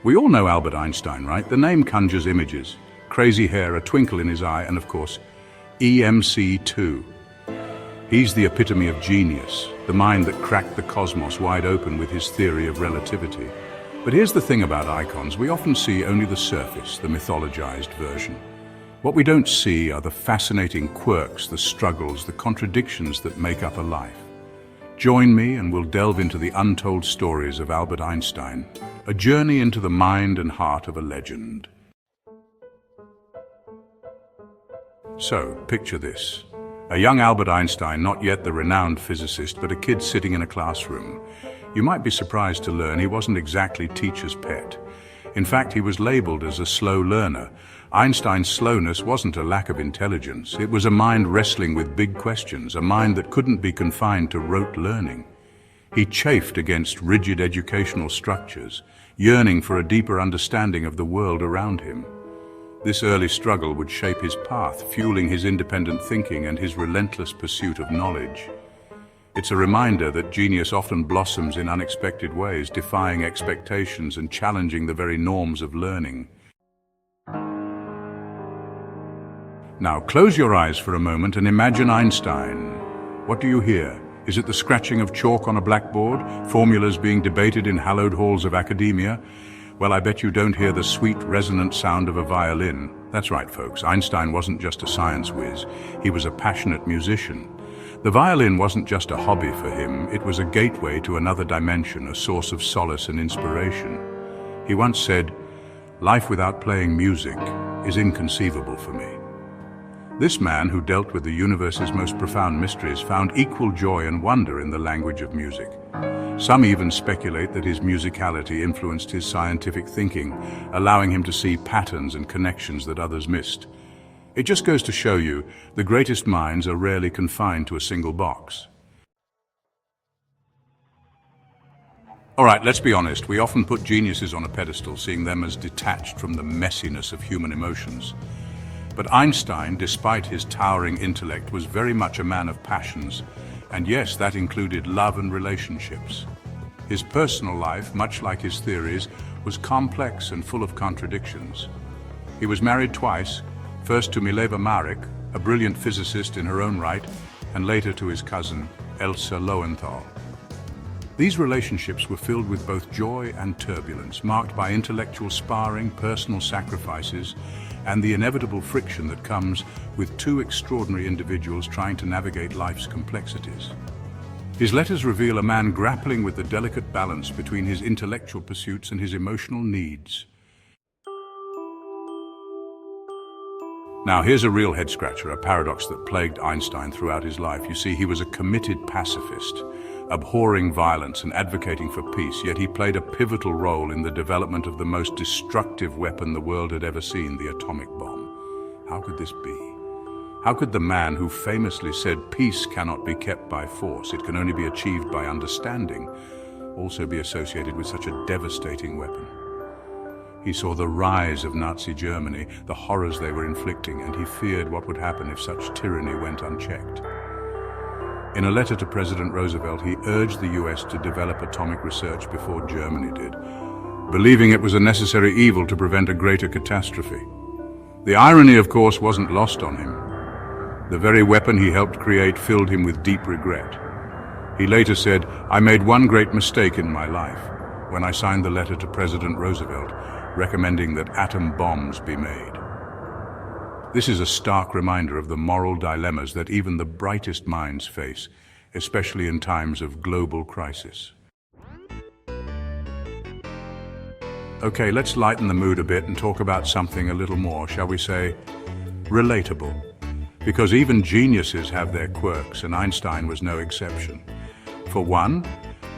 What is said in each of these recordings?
We all know Albert Einstein, right? The name conjures images. Crazy hair, a twinkle in his eye, and of course, EMC2. He's the epitome of genius, the mind that cracked the cosmos wide open with his theory of relativity. But here's the thing about icons, we often see only the surface, the mythologized version. What we don't see are the fascinating quirks, the struggles, the contradictions that make up a life. Join me and we'll delve into the untold stories of Albert Einstein, a journey into the mind and heart of a legend. So, picture this. A young Albert Einstein, not yet the renowned physicist, but a kid sitting in a classroom. You might be surprised to learn he wasn't exactly teacher's pet. In fact, he was labeled as a slow learner. Einstein's slowness wasn't a lack of intelligence. It was a mind wrestling with big questions, a mind that couldn't be confined to rote learning. He chafed against rigid educational structures, yearning for a deeper understanding of the world around him. This early struggle would shape his path, fueling his independent thinking and his relentless pursuit of knowledge. It's a reminder that genius often blossoms in unexpected ways, defying expectations and challenging the very norms of learning. Now, close your eyes for a moment and imagine Einstein. What do you hear? Is it the scratching of chalk on a blackboard? Formulas being debated in hallowed halls of academia? Well, I bet you don't hear the sweet, resonant sound of a violin. That's right, folks. Einstein wasn't just a science whiz. He was a passionate musician. The violin wasn't just a hobby for him. It was a gateway to another dimension, a source of solace and inspiration. He once said, "Life without playing music is inconceivable for me." This man, who dealt with the universe's most profound mysteries, found equal joy and wonder in the language of music. Some even speculate that his musicality influenced his scientific thinking, allowing him to see patterns and connections that others missed. It just goes to show you, the greatest minds are rarely confined to a single box. All right, let's be honest, we often put geniuses on a pedestal, seeing them as detached from the messiness of human emotions. But Einstein, despite his towering intellect, was very much a man of passions, and yes, that included love and relationships. His personal life, much like his theories, was complex and full of contradictions. He was married twice, first to Mileva Maric, a brilliant physicist in her own right, and later to his cousin, Elsa Lowenthal. These relationships were filled with both joy and turbulence, marked by intellectual sparring, personal sacrifices, and the inevitable friction that comes with two extraordinary individuals trying to navigate life's complexities. His letters reveal a man grappling with the delicate balance between his intellectual pursuits and his emotional needs. Now, here's a real head-scratcher, a paradox that plagued Einstein throughout his life. You see, he was a committed pacifist, abhorring violence and advocating for peace, yet he played a pivotal role in the development of the most destructive weapon the world had ever seen, the atomic bomb. How could this be? How could the man who famously said peace cannot be kept by force, it can only be achieved by understanding, also be associated with such a devastating weapon? He saw the rise of Nazi Germany, the horrors they were inflicting, and he feared what would happen if such tyranny went unchecked. In a letter to President Roosevelt, he urged the US to develop atomic research before Germany did, believing it was a necessary evil to prevent a greater catastrophe. The irony, of course, wasn't lost on him. The very weapon he helped create filled him with deep regret. He later said, "I made one great mistake in my life when I signed the letter to President Roosevelt recommending that atom bombs be made." This is a stark reminder of the moral dilemmas that even the brightest minds face, especially in times of global crisis. Okay, let's lighten the mood a bit and talk about something a little more, shall we say, relatable. Because even geniuses have their quirks, and Einstein was no exception. For one,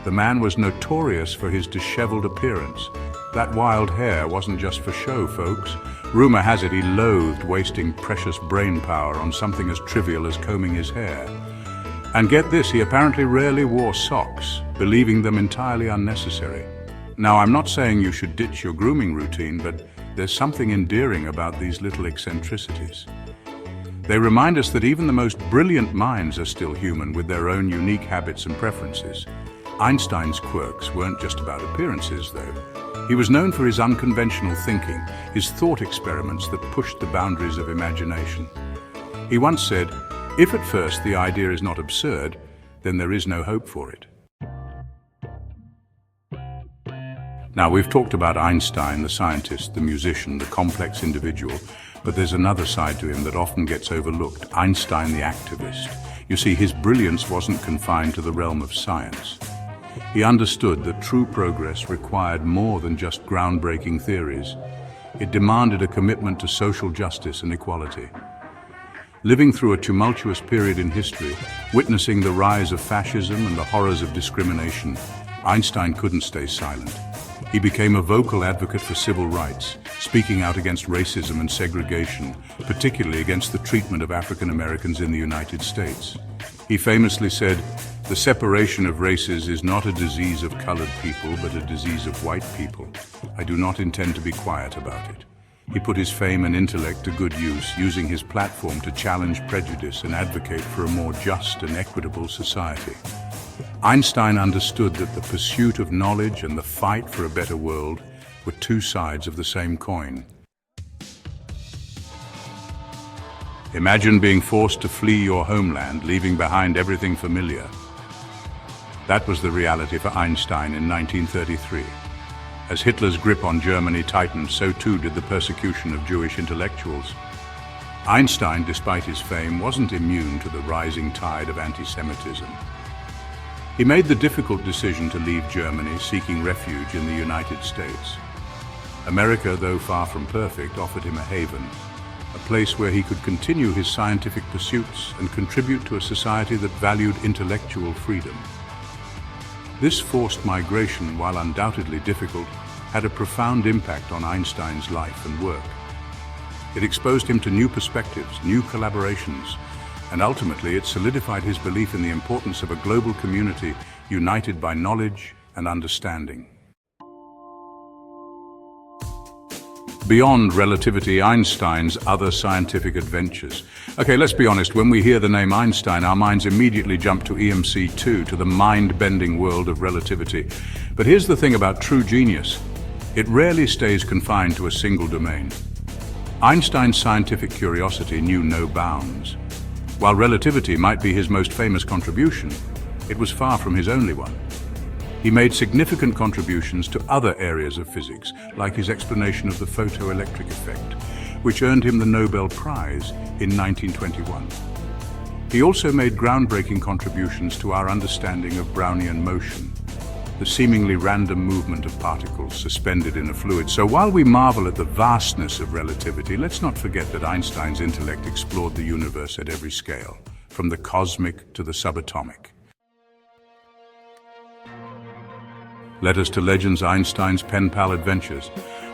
the man was notorious for his disheveled appearance. That wild hair wasn't just for show, folks. Rumor has it he loathed wasting precious brain power on something as trivial as combing his hair. And get this, he apparently rarely wore socks, believing them entirely unnecessary. Now, I'm not saying you should ditch your grooming routine, but there's something endearing about these little eccentricities. They remind us that even the most brilliant minds are still human with their own unique habits and preferences. Einstein's quirks weren't just about appearances, though. He was known for his unconventional thinking, his thought experiments that pushed the boundaries of imagination. He once said, "If at first the idea is not absurd, then there is no hope for it." Now, we've talked about Einstein, the scientist, the musician, the complex individual, but there's another side to him that often gets overlooked: Einstein, the activist. You see, his brilliance wasn't confined to the realm of science. He understood that true progress required more than just groundbreaking theories. It demanded a commitment to social justice and equality. Living through a tumultuous period in history, witnessing the rise of fascism and the horrors of discrimination, Einstein couldn't stay silent. He became a vocal advocate for civil rights, speaking out against racism and segregation, particularly against the treatment of African Americans in the United States. He famously said, "The separation of races is not a disease of colored people, but a disease of white people. I do not intend to be quiet about it." He put his fame and intellect to good use, using his platform to challenge prejudice and advocate for a more just and equitable society. Einstein understood that the pursuit of knowledge and the fight for a better world were two sides of the same coin. Imagine being forced to flee your homeland, leaving behind everything familiar. That was the reality for Einstein in 1933. As Hitler's grip on Germany tightened, so too did the persecution of Jewish intellectuals. Einstein, despite his fame, wasn't immune to the rising tide of anti-Semitism. He made the difficult decision to leave Germany, seeking refuge in the United States. America, though far from perfect, offered him a haven, a place where he could continue his scientific pursuits and contribute to a society that valued intellectual freedom. This forced migration, while undoubtedly difficult, had a profound impact on Einstein's life and work. It exposed him to new perspectives, new collaborations, and ultimately it solidified his belief in the importance of a global community united by knowledge and understanding. Beyond relativity, Einstein's other scientific adventures. Okay, let's be honest, when we hear the name Einstein, our minds immediately jump to EMC2, to the mind-bending world of relativity. But here's the thing about true genius. It rarely stays confined to a single domain. Einstein's scientific curiosity knew no bounds. While relativity might be his most famous contribution, it was far from his only one. He made significant contributions to other areas of physics, like his explanation of the photoelectric effect, which earned him the Nobel Prize in 1921. He also made groundbreaking contributions to our understanding of Brownian motion, the seemingly random movement of particles suspended in a fluid. So while we marvel at the vastness of relativity, let's not forget that Einstein's intellect explored the universe at every scale, from the cosmic to the subatomic. Led us to legends: Einstein's pen pal adventures.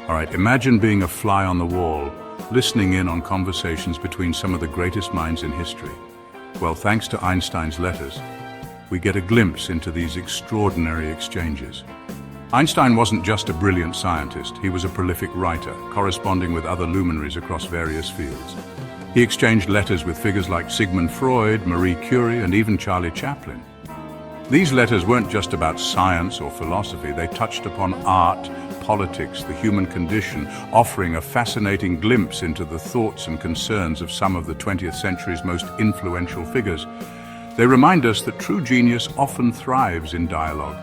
All right, imagine being a fly on the wall, listening in on conversations between some of the greatest minds in history. Well, thanks to Einstein's letters, we get a glimpse into these extraordinary exchanges. Einstein wasn't just a brilliant scientist, he was a prolific writer, corresponding with other luminaries across various fields. He exchanged letters with figures like Sigmund Freud, Marie Curie, and even Charlie Chaplin. These letters weren't just about science or philosophy, they touched upon art, politics, the human condition, offering a fascinating glimpse into the thoughts and concerns of some of the 20th century's most influential figures. They remind us that true genius often thrives in dialogue,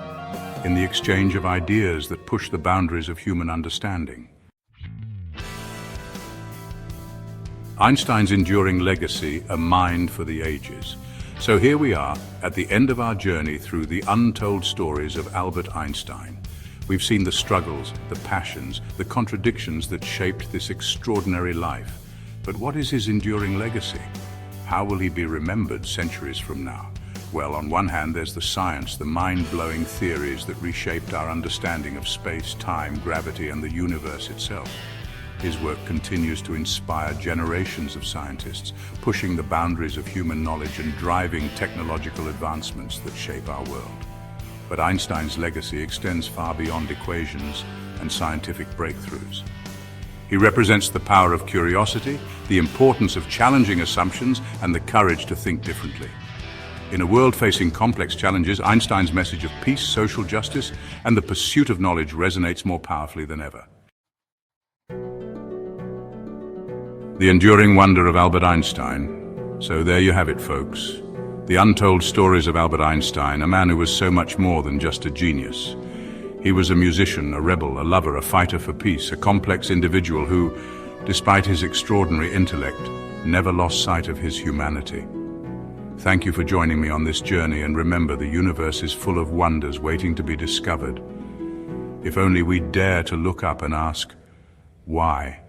in the exchange of ideas that push the boundaries of human understanding. Einstein's enduring legacy, a mind for the ages. So here we are, at the end of our journey through the untold stories of Albert Einstein. We've seen the struggles, the passions, the contradictions that shaped this extraordinary life. But what is his enduring legacy? How will he be remembered centuries from now? Well, on one hand, there's the science, the mind-blowing theories that reshaped our understanding of space, time, gravity, and the universe itself. His work continues to inspire generations of scientists, pushing the boundaries of human knowledge and driving technological advancements that shape our world. But Einstein's legacy extends far beyond equations and scientific breakthroughs. He represents the power of curiosity, the importance of challenging assumptions, and the courage to think differently. In a world facing complex challenges, Einstein's message of peace, social justice, and the pursuit of knowledge resonates more powerfully than ever. The enduring wonder of Albert Einstein. So there you have it, folks. The untold stories of Albert Einstein, a man who was so much more than just a genius. He was a musician, a rebel, a lover, a fighter for peace, a complex individual who, despite his extraordinary intellect, never lost sight of his humanity. Thank you for joining me on this journey, and remember, the universe is full of wonders waiting to be discovered. If only we dare to look up and ask, why?